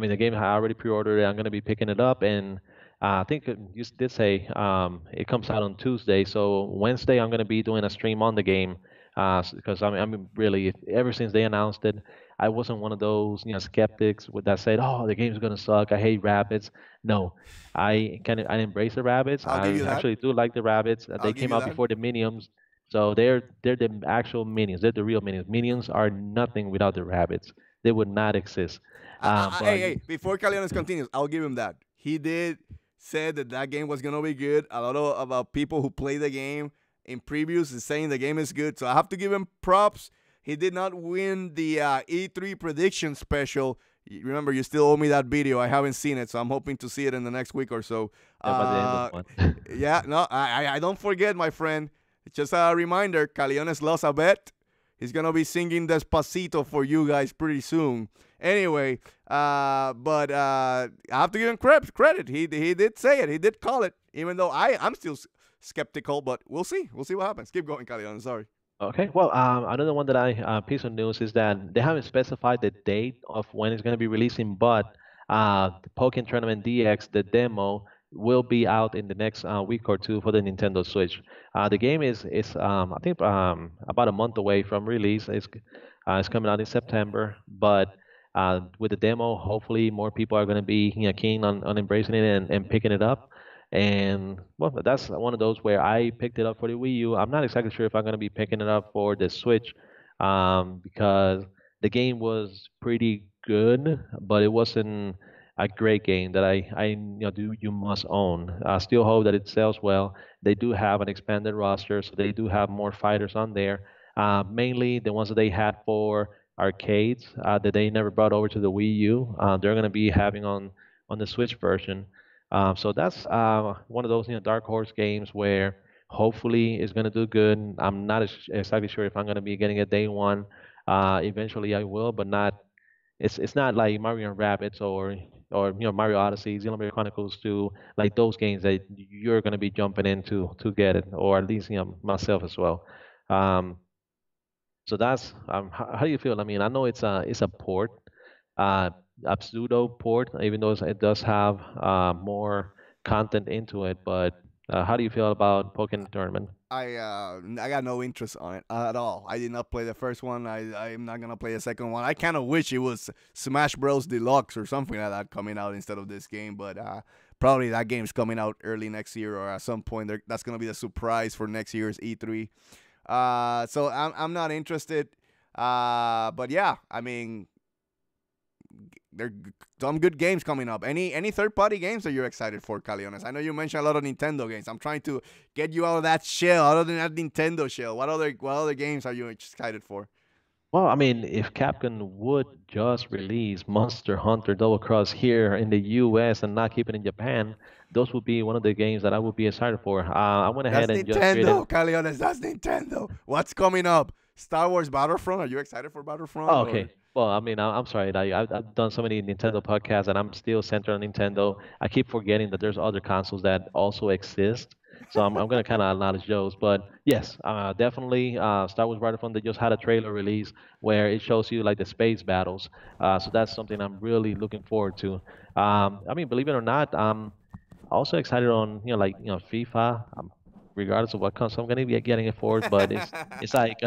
mean, the game I already pre-ordered it. I'm gonna be picking it up, and I think you did say it comes out on Tuesday. So Wednesday, I'm gonna be doing a stream on the game, because I mean, really, ever since they announced it, I wasn't one of those skeptics that said, "Oh, the game's gonna suck. I hate rabbits." No, I embrace the rabbits. I'll I give you that. actually do like the rabbits. I'll They give came you out that. before the Minions. So they're the actual minions. They're the real minions. Minions are nothing without the rabbits. They would not exist. Hey, But hey, before Caliones continues, I'll give him that. He did say that that game was going to be good. A lot of about people who play the game in previews is saying the game is good. So I have to give him props. He did not win the E3 prediction special. Remember, you still owe me that video. I haven't seen it, so I'm hoping to see it in the next week or so. yeah, by the end of the month. Yeah, no, I don't forget, my friend. Just a reminder, Caliones lost a bet. He's gonna be singing Despacito for you guys pretty soon. Anyway, but I have to give him credit. He did say it. He did call it, even though I'm still skeptical. But we'll see. We'll see what happens. Keep going, Caliones. Sorry. Okay. Well, another one that piece of news is that they haven't specified the date of when it's going to be releasing, but the Pokken Tournament DX, the demo, will be out in the next week or two for the Nintendo Switch. The game is I think about a month away from release. It's coming out in September, but with the demo, hopefully more people are going to be keen on embracing it and picking it up. And well, that's one of those where I picked it up for the Wii U. I'm not exactly sure if I'm going to be picking it up for the Switch, because the game was pretty good, but it wasn't a great game that you must own. I still hope that it sells well. They do have an expanded roster, so they do have more fighters on there. Mainly the ones that they had for arcades that they never brought over to the Wii U. They're going to be having on the Switch version. So that's one of those dark horse games where hopefully it's going to do good. I'm not exactly sure if I'm going to be getting it day one. Eventually I will, but not. It's not like Mario and Rabbids or Mario Odyssey, Xenoblade Chronicles 2, like those games that you're going to be jumping into to get it, or at least myself as well. Um, so that's how do you feel? I mean, I know it's a port, uh, a pseudo port, even though it does have more content into it. But how do you feel about Pokemon Tournament? I got no interest on it at all. I did not play the first one. I'm not gonna play the second one. I kind of wish it was Smash Bros. Deluxe or something like that coming out instead of this game. But probably that game's coming out early next year or at some point. That's gonna be the surprise for next year's E3. So I'm not interested. But yeah, I mean, there some good games coming up. Any third party games that you're excited for, Caliones? I know you mentioned a lot of Nintendo games. I'm trying to get you out of that shell, out of that Nintendo shell. What other games are you excited for? Well, I mean, if Capcom would just release Monster Hunter Double Cross here in the US and not keep it in Japan, those would be one of the games that I would be excited for. I went That's ahead and just created. Nintendo, Caliones. That's Nintendo. What's coming up? Star Wars Battlefront. Are you excited for Oh, Battlefront or? okay. Well, I mean, I'm sorry. I've done so many Nintendo podcasts, and I'm still centered on Nintendo. I keep forgetting that there's other consoles that also exist. So I'm going to kind of acknowledge those. But yes, definitely Star Wars Battlefront, they just had a trailer release where it shows you like the space battles. So that's something I'm really looking forward to. I mean, believe it or not, also excited on like FIFA. Regardless of what console I'm gonna be getting it for, but it's like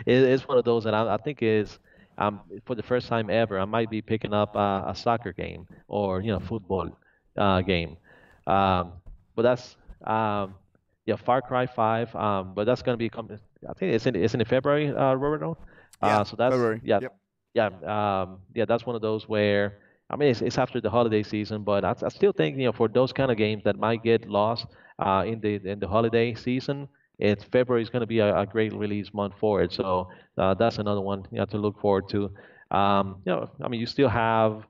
it's one of those that I think is for the first time ever I might be picking up a soccer game or football game. Um, but that's yeah, Far Cry 5. But that's gonna be coming. I think it's in February, Roberto. Yeah, So that's February. yeah, Yep. yeah, yeah. That's one of those where I mean it's after the holiday season, but I still think for those kind of games that might get lost in the holiday season, it's February is going to be a great release month for it. So that's another one to look forward to. I mean you still have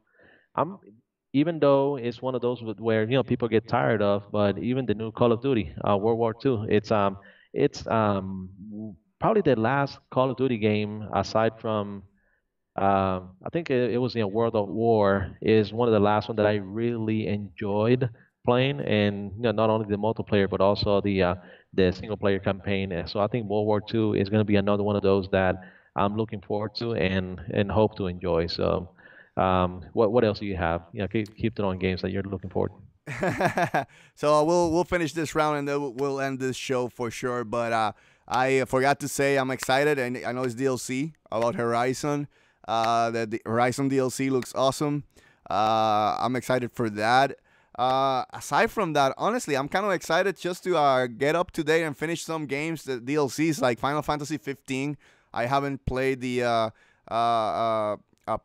even though it's one of those where people get tired of, but even the new Call of Duty, World War II, it's probably the last Call of Duty game aside from I think it was World of War is one of the last one that I really enjoyed playing, and not only the multiplayer but also the single player campaign. And so I think World War II is going to be another one of those that I'm looking forward to and hope to enjoy. So what else do you have? Keep throwing games that you're looking forward. So we'll finish this round and then we'll end this show for sure. But I forgot to say I'm excited, and I know it's DLC about Horizon. The Horizon DLC looks awesome. I'm excited for that. Aside from that, honestly, I'm kind of excited just to get up to date and finish some games, the DLCs like Final Fantasy 15. I haven't played the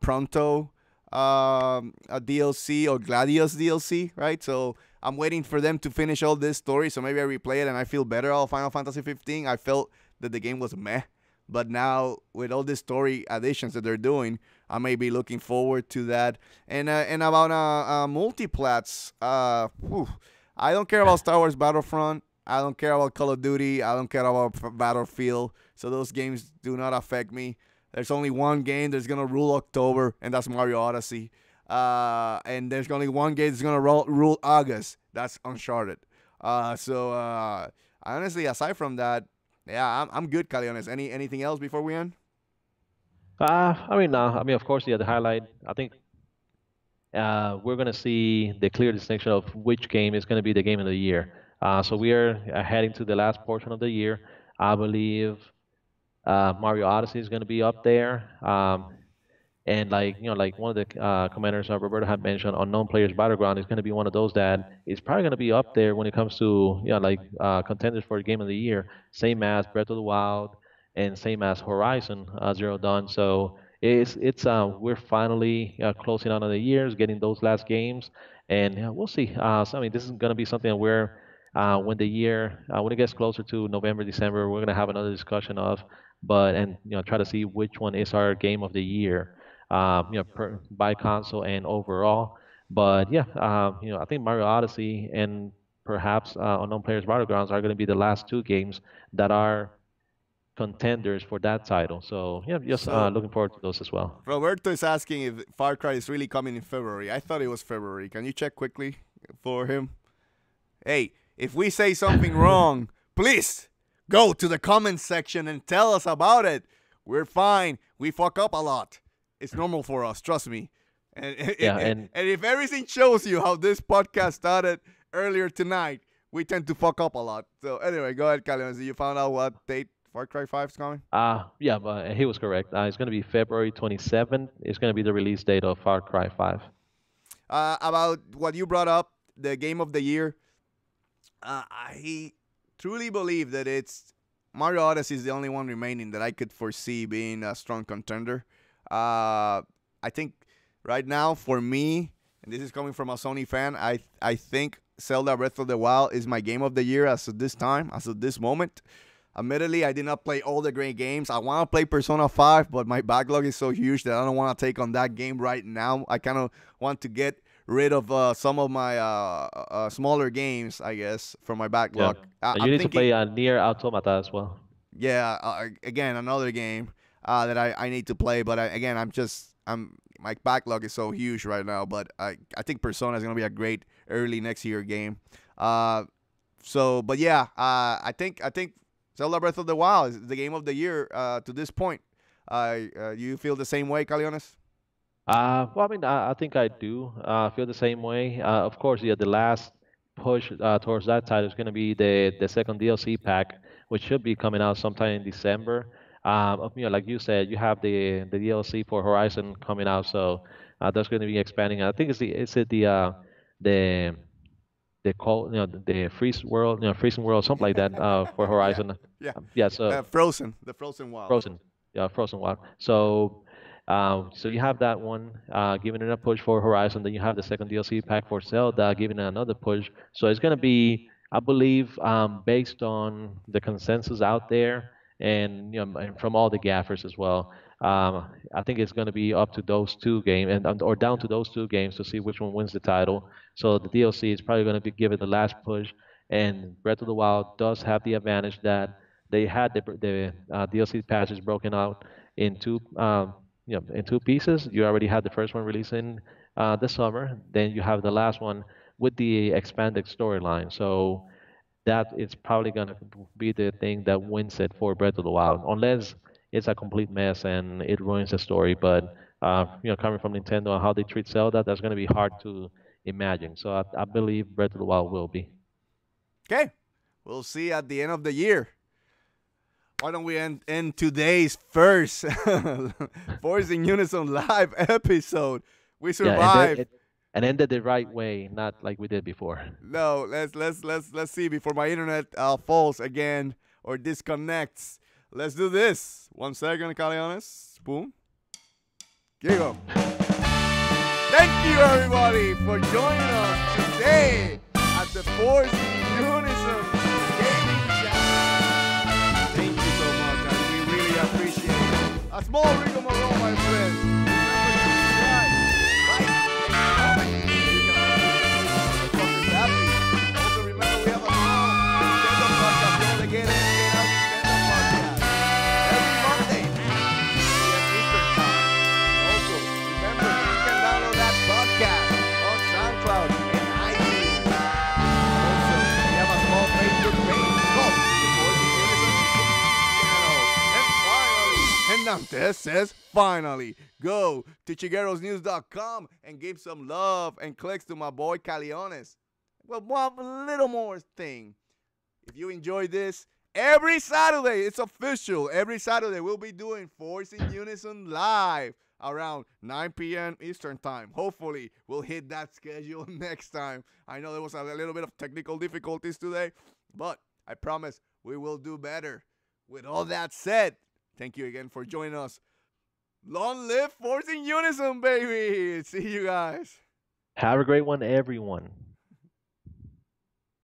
Pronto a DLC or Gladius DLC, right? So I'm waiting for them to finish all this story. So maybe I replay it and I feel better about Final Fantasy 15. I felt that the game was meh, but now with all the story additions that they're doing, I may be looking forward to that. And about multiplats, I don't care about Star Wars Battlefront. I don't care about Call of Duty. I don't care about Battlefield. So those games do not affect me. There's only one game that's gonna rule October, and that's Mario Odyssey. And there's only one game that's gonna rule August. That's Uncharted. So honestly, aside from that, yeah, I'm good, Caliones. Anything else before we end? I mean, of course, yeah, the highlight. I think we're going to see the clear distinction of which game is going to be the game of the year. So we are heading to the last portion of the year. I believe Mario Odyssey is going to be up there. And like like one of the commenters, Roberto had mentioned, Unknown Players Battleground is going to be one of those that is probably going to be up there when it comes to like contenders for Game of the Year, same as Breath of the Wild and same as Horizon Zero Dawn. So it's we're finally closing out on the years, getting those last games, and we'll see. So I mean, this is going to be something where when the year when it gets closer to November, December, we're going to have another discussion of, but and try to see which one is our game of the year by console and overall. But yeah, I think Mario Odyssey and perhaps Unknown Players Battlegrounds are going to be the last two games that are contenders for that title. So yeah, just So looking forward to those as well. Roberto is asking if Far Cry is really coming in February. I thought it was February. Can you check quickly for him? Hey, if we say something wrong, please go to the comment section and tell us about it. We're fine. We fuck up a lot. It's normal for us. Trust me. Yeah, And if everything shows you how this podcast started earlier tonight, we tend to fuck up a lot. So anyway, go ahead, Calion. You found out what date Far Cry 5 is coming? yeah, but he was correct. It's going to be February 27th. It's going to be the release date of Far Cry 5. About what you brought up, the game of the year. I truly believe that it's Mario Odyssey is the only one remaining that I could foresee being a strong contender. I think right now, for me, and this is coming from a Sony fan, I think Zelda Breath of the Wild is my game of the year as of this time, as of this moment. Admittedly, I did not play all the great games. I want to play Persona 5, but my backlog is so huge that I don't want to take on that game right now. I kind of want to get rid of some of my smaller games, I guess, from my Yeah. backlog. You I'm need to thinking, play Nier Automata as well. yeah, again, another game that I need to play. But again, my backlog is so huge right now. But I think Persona is going to be a great early next year game. But yeah, I think Zelda Breath of the Wild is the game of the year to this point. You feel the same way, Calionis? Well, I mean, I think I do feel the same way. Of course, yeah, the last push towards that title is going to be the second DLC pack, which should be coming out sometime in December. Like you said, you have the DLC for Horizon coming out, so that's going to be expanding. I think the the cold, the freeze world, freezing world, something like that for Yeah, Horizon. yeah. Yeah, so Frozen, the Frozen Wild. Frozen, yeah, Frozen Wild. So you have that one giving it a push for Horizon. Then you have the second DLC pack for Zelda, giving it another push. So it's gonna be, I believe, based on the consensus out there, and and from all the gaffers as well. I think it's gonna be up to those two games, or down to those two games to see which one wins the title. So the DLC is probably gonna be given the last push, and Breath of the Wild does have the advantage that they had the DLC patches broken out in two pieces. You already had the first one releasing this summer. Then you have the last one with the expanded storyline. So that is probably gonna be the thing that wins it for Breath of the Wild, unless it's a complete mess and it ruins the story. But coming from Nintendo and how they treat Zelda, that's gonna be hard to imagine. So I believe Breath of the Wild will be. Okay, we'll see at the end of the year. Why don't we end today's first Force In Unison live episode? We Yeah, and survived. and ended the right way, not like we did before. No, let's see before my internet falls again or disconnects. Let's do this. 1 second, Calionis. Boom. Here you go. Thank you, everybody, for joining us today at the Force In Unison Gaming Channel. Thank you so much, and we really appreciate it. A small rigmarole, my friends. Remember to subscribe, like, and comment. You can comment happy. Also, remember we have a small Nintendo podcast. You only get out Nintendo podcast every Monday at Eastern time. Also, remember you can download that podcast on SoundCloud and iTunes. Also, we have a small Facebook page called the Voice in Unison channel. And finally, Hernandez says finally, go to chiguerosnews.com and give some love and clicks to my boy Caliones. Well, one little more thing. If you enjoy this, every Saturday, it's official. Every Saturday, we'll be doing Force In Unison live around 9 p.m. Eastern time. Hopefully, we'll hit that schedule next time. I know there was a little bit of technical difficulties today, but I promise we will do better. With all that said, thank you again for joining us. Long live Force In Unison, baby. See you guys. Have a great one, everyone.